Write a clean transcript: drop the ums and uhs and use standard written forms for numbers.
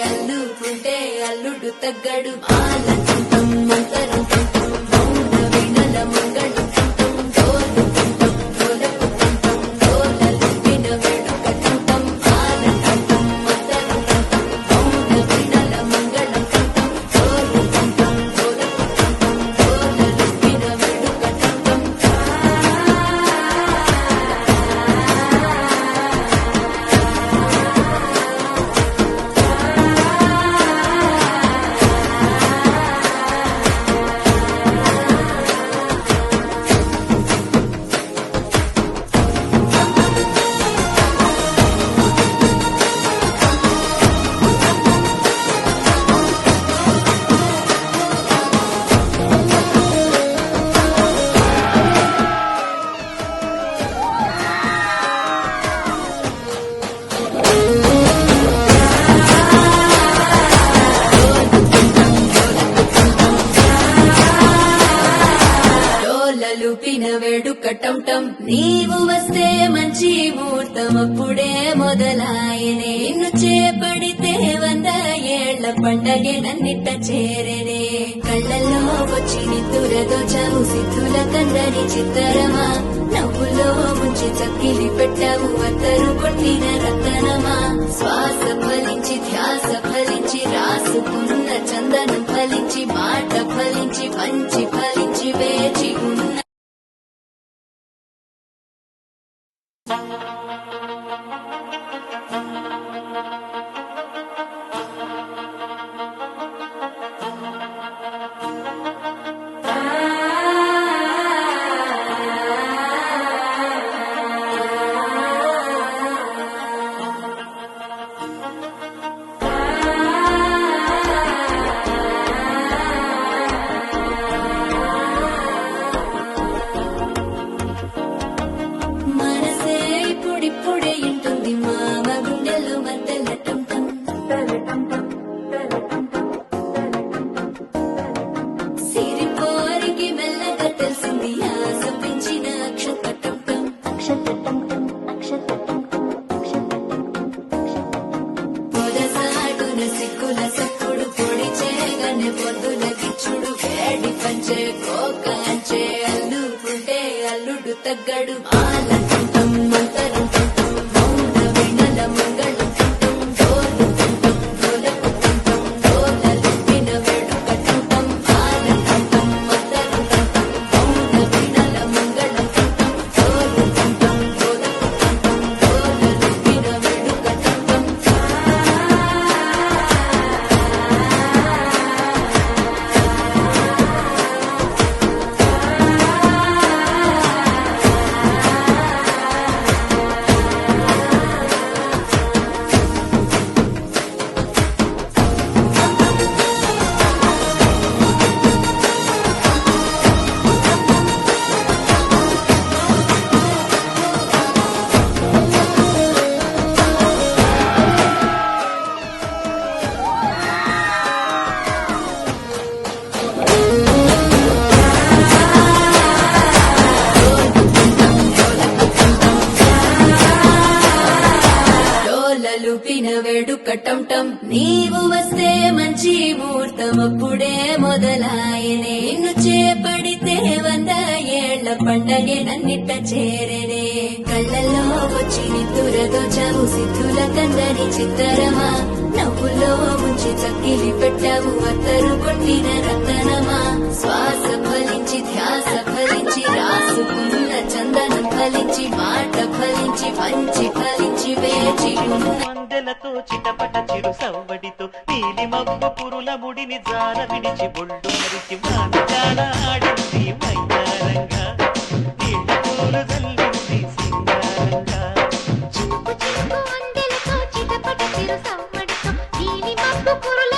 అల్లుకుంటే అల్లుడు తగ్గడు ఆనందం మంతరం మౌన వినల మంగళం లూపిన వేడుకటం నీవు వస్తే మంచి ముహూర్తం అప్పుడే మొదలాయనే నిన్ను చేపడితే 100 ఏళ్ల పండగే నన్నిట్ట చేరేనే కళ్ళల్లో వచ్చి నిద్దురదోచావు సిద్ధుల కందని చిత్తరమా నవ్వులో ముంచి చక్కిలి పెట్టావు అత్తరు కొట్టిన రతనమా శ్వాస ఫలించి ధ్యాస ఫలించి రాసుకున్న చందనం ఫలించి మాట ఫలించి మంచి ఫలించి వేచి ఉన్న ఇప్పుడే ఇంటుంది మామ గుండెల్లో మద్దెల్లటం సిరిపోరికి మెల్లగా తెలిసింది ఆశ పెంచిన అక్షతటం పొదసాటున సిక్కుల సప్పుడు పొడి చేయగానే పొద్దుల గిచ్చుడు వేడి పంచే కోకాంచే అల్లుకుంటే అల్లుడు తగ్గడు ఆలంటం మంతరం లూపిన వేడుకటం నీవు వస్తే మంచి ముహూర్తం అప్పుడే మొదలాయనే నిన్ను చేపడితే 100 ఏళ్ల పండగే నన్నిట్ట చేరేనే కళ్ళల్లో వచ్చి నిద్దురదోచావు సిద్ధుల కందని చిత్తరమా నవ్వులో ముంచి చక్కిలి పెట్టావు అత్తరు కొట్టిన రతనమా శ్వాస ఫలించి ధ్యాస ఫలించి రాసుకున్న చందనం ఫలించి మాట ఫలించి పంచి ఫలించి వేచి అందెలతో చిటపట చిరు సవ్వడితో నీలి మబ్బు పురుల ముడిని జార విడిచి బొళ్ళు మరిచి మానజాడ ఆడింది మయ్యారంగా నీళ్ళ పూలు జల్లింది సింగారంగా చినుకు చినుకు అందెలతో చిటపట చిరు సవ్వడితో నీలి మబ్బు కురుల